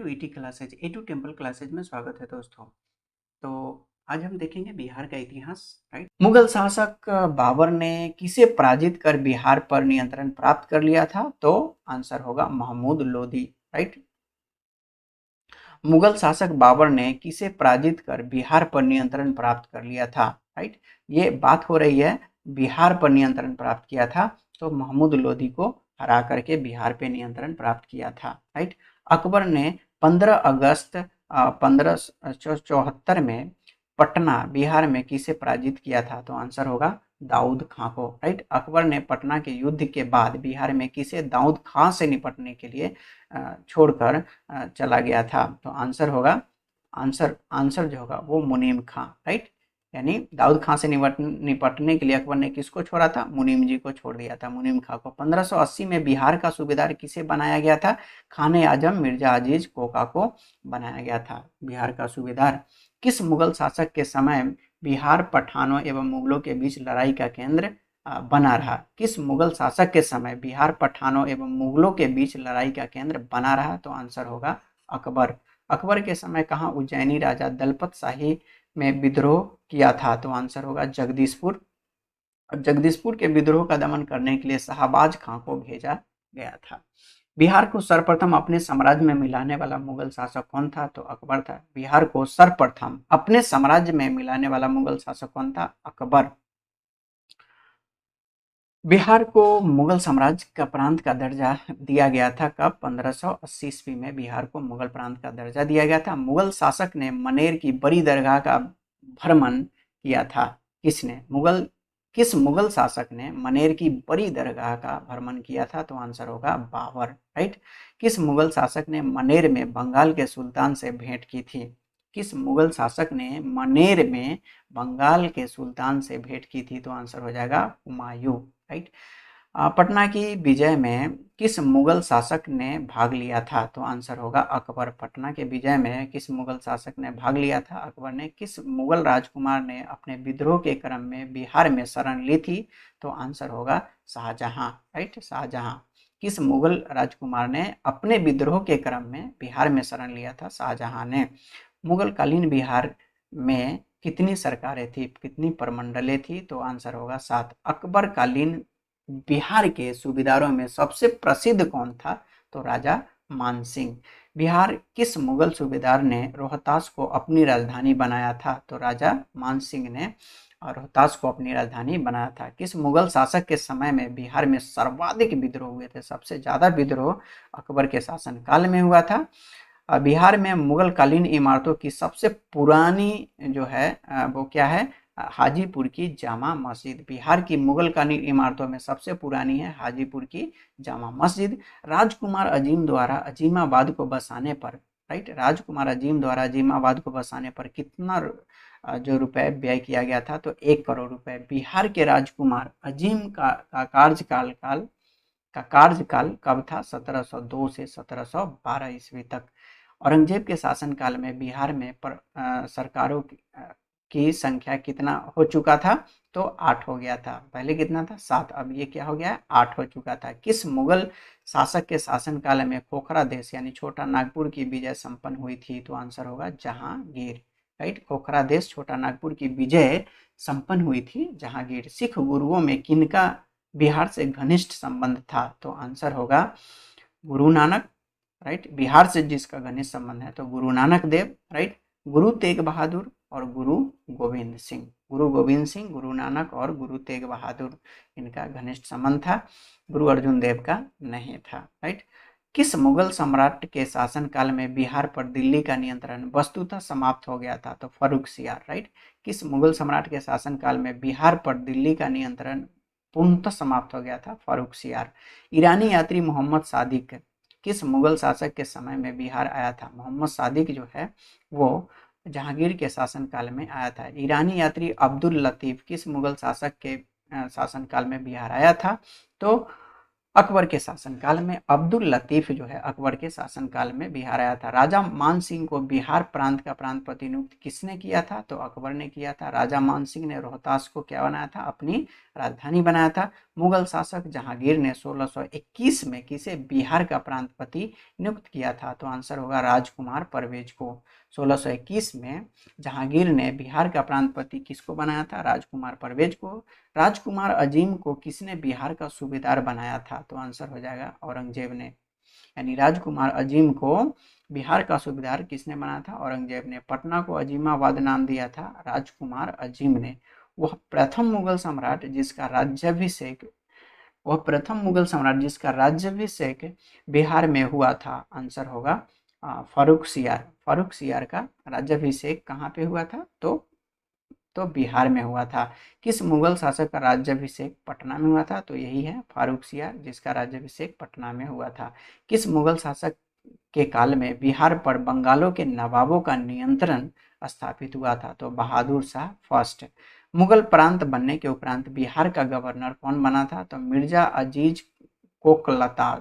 To ET classes A2 temple classes में स्वागत है दोस्तों। तो आज हम देखेंगे बिहार का इतिहास। राइट, मुगल शासक बाबर ने किसे पराजित कर बिहार पर नियंत्रण प्राप्त कर लिया था? तो आंसर होगा महमूद लोदी। राइट, मुगल शासक बाबर ने किसे पराजित कर बिहार पर नियंत्रण प्राप्त कर लिया था? राइट, ये बात हो रही है बिहार पर नियंत्रण प्राप्त किया था, तो महमूद लोदी को हरा करके बिहार पे नियंत्रण प्राप्त किया था। राइट, अकबर ने 15 अगस्त 1574 में पटना बिहार में किसे पराजित किया था? तो आंसर होगा दाऊद खां को। राइट, अकबर ने पटना के युद्ध के बाद बिहार में किसे दाऊद खां से निपटने के लिए छोड़कर चला गया था? तो आंसर होगा आंसर जो होगा वो मुनीम खां। राइट, यानी दाऊद खां से निपटने के लिए अकबर ने किसको छोड़ा था? मुनीम जी को छोड़ दिया था, मुनीम खां को। 1580 में बिहार का सूबेदार किसे बनाया गया था? खाने आजम मिर्जा अजीज कोका को बनाया गया था बिहार का सूबेदार। किस मुगल शासक के समय बिहार पठानों एवं मुगलों के बीच लड़ाई का केंद्र बना रहा? किस मुगल शासक के समय बिहार पठानों एवं मुगलों के बीच लड़ाई का केंद्र बना रहा? तो आंसर होगा अकबर। अकबर के समय कहाँ उज्जैनी राजा दलपत शाही में विद्रोह किया था? तो आंसर होगा जगदीशपुर। और जगदीशपुर के विद्रोह का दमन करने के लिए शाहबाज खां को भेजा गया था। बिहार को सर्वप्रथम अपने साम्राज्य में मिलाने वाला मुगल शासक कौन था? तो अकबर था। बिहार को सर्वप्रथम अपने साम्राज्य में मिलाने वाला मुगल शासक कौन था? अकबर। बिहार को मुगल साम्राज्य का प्रांत का दर्जा दिया गया था कब? 1580 ईस्वी में बिहार को मुगल प्रांत का दर्जा दिया गया था। मुगल शासक ने मनेर की बड़ी दरगाह का भ्रमण किया था। किसने? किस मुगल शासक ने मनेर की बड़ी दरगाह का भ्रमण किया था? तो आंसर होगा बाबर। राइट, किस मुगल शासक ने मनेर में बंगाल के सुल्तान से भेंट की थी? किस मुगल शासक ने मनेर में बंगाल के सुल्तान से भेंट की थी? तो आंसर हो जाएगा हुमायूं। राइट, पटना की विजय में किस मुगल शासक ने भाग लिया था? तो आंसर होगा अकबर। पटना के विजय में किस मुगल शासक ने भाग लिया था? अकबर ने। किस मुगल राजकुमार ने अपने विद्रोह के क्रम में बिहार में शरण ली थी? तो आंसर होगा शाहजहां। राइट, शाहजहां। किस मुगल राजकुमार ने अपने विद्रोह के क्रम में बिहार में शरण लिया था? शाहजहां ने। मुगल कालीन बिहार में कितनी सरकारें थी, कितनी प्रमंडलें थी? तो आंसर होगा 7। अकबर कालीन बिहार के सूबेदारों में सबसे प्रसिद्ध कौन था? तो राजा मानसिंह। बिहार किस मुगल सूबेदार ने रोहतास को अपनी राजधानी बनाया था? तो राजा मानसिंह ने रोहतास को अपनी राजधानी बनाया था। किस मुगल शासक के समय में बिहार में सर्वाधिक विद्रोह हुए थे? सबसे ज्यादा विद्रोह अकबर के शासनकाल में हुआ था। बिहार में मुगल कालीन इमारतों की सबसे पुरानी जो है वो क्या है? हाजीपुर की जामा मस्जिद। बिहार की मुगल कालीन इमारतों में सबसे पुरानी है हाजीपुर की जामा मस्जिद। राजकुमार अजीम द्वारा अजीमाबाद को बसाने पर, राइट, राजकुमार अजीम द्वारा अजीमाबाद को बसाने पर कितना जो रुपए व्यय किया गया था? तो 1 करोड़ रुपए। बिहार के राजकुमार अजीम का कार्यकाल कब था? 1702 से 1712 ईस्वी तक। औरंगजेब के शासनकाल में बिहार में सरकारों की संख्या कितना हो चुका था? तो 8 हो गया था। पहले कितना था? 7। अब ये क्या हो गया? 8 हो चुका था। किस मुगल शासक के शासनकाल में खोखरा देश यानी छोटा नागपुर की विजय संपन्न हुई थी? तो आंसर होगा जहांगीर। राइट, खोखरा देश छोटा नागपुर की विजय संपन्न हुई थी जहांगीर। सिख गुरुओं में किनका बिहार से घनिष्ठ संबंध था? तो आंसर होगा गुरु नानक। राइट, बिहार से जिसका घनिष्ठ संबंध है तो गुरु नानक देव। राइट, गुरु तेग बहादुर और गुरु गोविंद सिंह। गुरु गोविंद सिंह, गुरु नानक और गुरु तेग बहादुर, इनका घनिष्ठ संबंध था। गुरु अर्जुन देव का नहीं था। राइट, किस मुगल सम्राट के शासनकाल में बिहार पर दिल्ली का नियंत्रण वस्तुतः समाप्त हो गया था? तो फर्रुखसियार। राइट, किस मुगल सम्राट के शासनकाल में बिहार पर दिल्ली का नियंत्रण पूर्णतः समाप्त हो गया था? फर्रुखसियार। ईरानी यात्री मोहम्मद सादिक किस मुगल शासक के समय में बिहार आया था? मोहम्मद सादिक जो है वो जहांगीर के शासनकाल में आया था। ईरानी यात्री अब्दुल लतीफ किस मुगल शासक के शासनकाल में बिहार आया था? तो अकबर के शासनकाल में अब्दुल लतीफ जो है अकबर के शासनकाल में बिहार आया था। राजा मान सिंह को बिहार प्रांत का प्रांतपति नियुक्त किसने किया था? तो अकबर ने किया था। राजा मान सिंह ने रोहतास को क्या बनाया था? अपनी राजधानी बनाया था। मुगल शासक जहांगीर ने 1621 में किसे बिहार का प्रांतपति नियुक्त किया था? तो आंसर होगा राजकुमार परवेज को। 1621 में जहांगीर ने बिहार का प्रांतपति किसको बनाया था? राजकुमार परवेज को। राजकुमार अजीम को किसने बिहार का सूबेदार बनाया था? तो आंसर हो जाएगा औरंगजेब ने। यानी राजकुमार अजीम को बिहार का सूबेदार किसने बनाया था? औरंगजेब ने। पटना को अजीमाबाद नाम दिया था राजकुमार अजीम ने। वह प्रथम मुगल सम्राट जिसका राज्याभिषेक बिहार में हुआ था। आंसर होगा फारूक सियार। फारूक सियार का राज्याभिषेक कहाँ पे हुआ था? तो बिहार में हुआ था। किस मुगल शासक का राज्याभिषेक पटना में हुआ था? तो यही है फारूक सियार, जिसका राज्याभिषेक पटना में हुआ था। किस मुगल शासक के काल में बिहार पर बंगालों के नवाबों का नियंत्रण स्थापित हुआ था? तो बहादुर शाह फर्स्ट। मुगल प्रांत बनने के उपरांत बिहार का गवर्नर कौन बना था? तो मिर्जा अजीज कोकलता,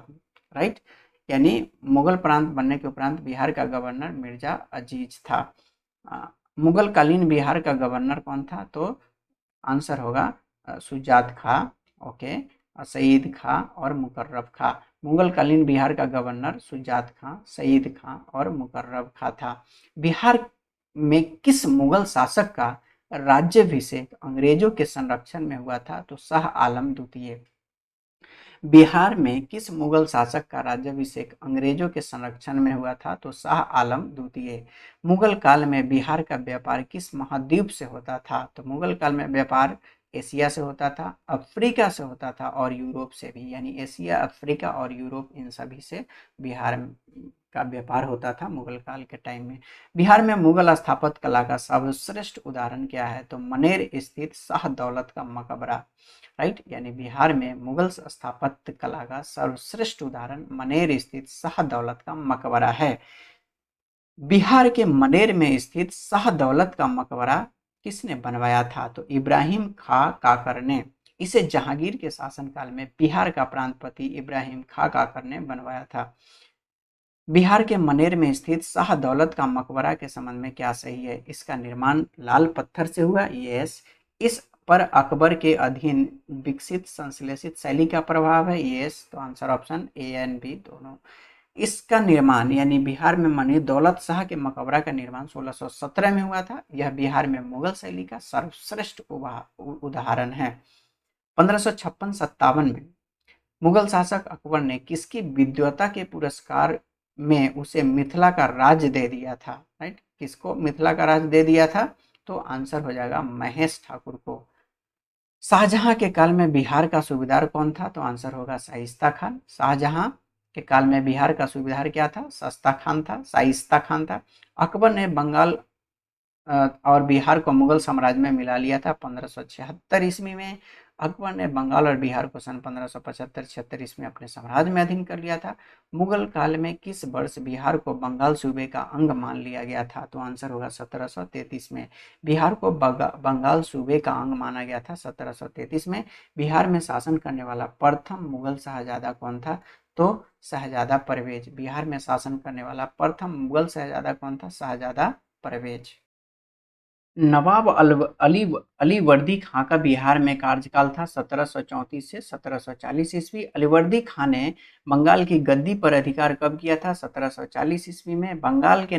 राइट। यानी मुगल प्रांत बनने के उपरांत बिहार का गवर्नर मिर्जा अजीज था। मुगल कालीन बिहार का गवर्नर कौन था? तो आंसर होगा सुजात खां, ओके, सईद खां और मुकर्रब खां। मुगल कालीन बिहार का गवर्नर सुजात खां, सईद खां और मुकर्रब खां था। बिहार में किस मुगल शासक का राज्याभिषेक अंग्रेजों के संरक्षण में हुआ था? तो शाह आलम द्वितीय। बिहार में किस मुगल शासक का राज्याभिषेक अंग्रेजों के संरक्षण में हुआ था? तो शाह आलम द्वितीय। मुगल काल में बिहार का व्यापार किस महाद्वीप से होता था? तो मुगल काल में व्यापार एशिया से होता था, अफ्रीका से होता था और यूरोप से भी। यानी एशिया, अफ्रीका और यूरोप, इन सभी से बिहार का व्यापार होता था मुगल काल के टाइम में। बिहार में मुगल स्थापत्य कला का सर्वश्रेष्ठ उदाहरण क्या है? तो मनेर स्थित शाह दौलत का मकबरा, राइट। यानी बिहार में मुगल स्थापत्य कला का सर्वश्रेष्ठ उदाहरण मनेर स्थित शाह दौलत का मकबरा है। बिहार के मनेर में स्थित शाह दौलत का मकबरा किसने बनवाया था? तो इब्राहिम खां काकर ने। इसे जहांगीर के शासनकाल में बिहार का प्रांतपति इब्राहिम खां काकर ने बनवाया था। बिहार के मनेर में स्थित शाह दौलत का मकबरा के संबंध में क्या सही है? इसका निर्माण लाल पत्थर से हुआ, यस। इस पर अकबर के अधीन विकसित संश्लेषित शैली का प्रभाव है, यस। तो answer option A and B दोनों। इसका निर्माण यानी बिहार में मनेर दौलत शाह के मकबरा का निर्माण 1617 में हुआ था। यह बिहार में मुगल शैली का सर्वश्रेष्ठ उदाहरण है। 1556-57 में मुगल शासक अकबर ने किसकी विद्वता के पुरस्कार में उसे मिथिला का राज दे दिया था? राइट, किसको मिथिला का राज दे दिया था? तो आंसर हो जाएगा महेश ठाकुर को। शाहजहां के काल में बिहार का सूबेदार कौन था? तो आंसर होगा शाइस्ता खान। शाहजहां के काल में बिहार का सूबेदार क्या था? सस्ता खान था, शाइस्ता खान था। अकबर ने बंगाल और बिहार को मुगल साम्राज्य में मिला लिया था 1576 ईस्वी में। अकबर ने बंगाल और बिहार को सन 1575-76 ईस्वी में अपने साम्राज्य में अधीन कर लिया था। मुगल काल में किस वर्ष बिहार को बंगाल सूबे का अंग मान लिया गया था? तो आंसर होगा 1733 में। बिहार को बंगाल सूबे का अंग माना गया था 1733 में। बिहार में शासन करने वाला प्रथम मुगल शहजादा कौन था? तो शहजादा परवेज। बिहार में शासन करने वाला प्रथम मुगल शहजादा कौन था? शहजादा परवेज। नवाब अलीवर्दी खां का बिहार में कार्यकाल था 1734 से 1740 ईस्वी। अलीवर्दी खां ने बंगाल की गद्दी पर अधिकार कब किया था? 1740 ईस्वी में। बंगाल के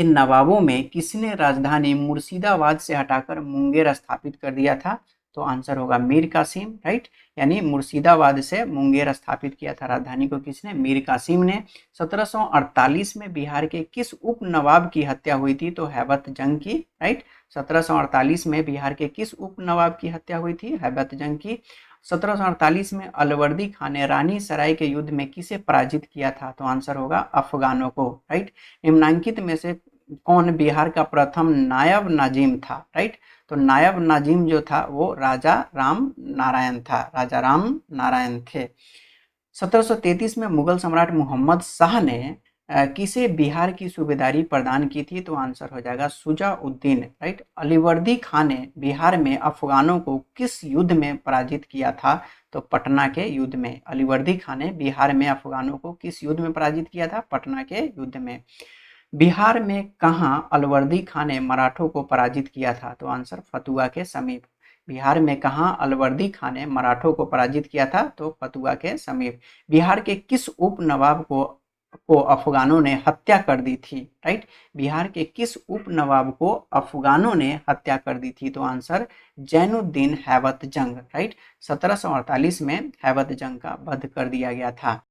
नवाबों में किसने राजधानी मुर्शिदाबाद से हटाकर मुंगेर स्थापित कर दिया था? तो आंसर होगा मीर कासिम, राइट। यानी मुर्शिदाबाद से मुंगेर स्थापित किया था राजधानी को किसने? मीर कासिम ने। 1748 में बिहार के किस उप नवाब की हत्या हुई थी? तो हैबत जंग की, राइट। 1748 में बिहार के किस उप नवाब की हत्या हुई थी? हैबत जंग की। 1748 में अलवर्दी खान ने रानी सराय के युद्ध में किसे पराजित किया था? तो आंसर होगा अफगानों को, राइट। निम्नांकित में से कौन बिहार का प्रथम नायब नाजिम था? राइट, तो नायब नाजिम जो था वो राजा राम नारायण था, राजा राम नारायण थे। 1733 में मुगल सम्राट मोहम्मद शाह ने किसे बिहार की सूबेदारी प्रदान की थी? तो आंसर हो जाएगा शुजा-उद-दीन, राइट। अलीवर्दी खान ने बिहार में अफगानों को किस युद्ध में पराजित किया था? तो पटना के युद्ध में। अलीवर्दी खान ने बिहार में अफगानों को किस युद्ध में पराजित किया था? पटना के युद्ध में। बिहार में कहाँ अलवर्दी खान ने मराठों को पराजित किया था? तो आंसर फतुआ के समीप। बिहार में कहाँ अलवर्दी खान ने मराठों को पराजित किया था? तो फतुआ के समीप। बिहार के किस उप नवाब को अफगानों ने हत्या कर दी थी? राइट। बिहार के किस उप नवाब को अफगानों ने हत्या कर दी थी? तो आंसर जैनुद्दीन हैबत जंग, राइट। 1748 में हैबत जंग का वध कर दिया गया था।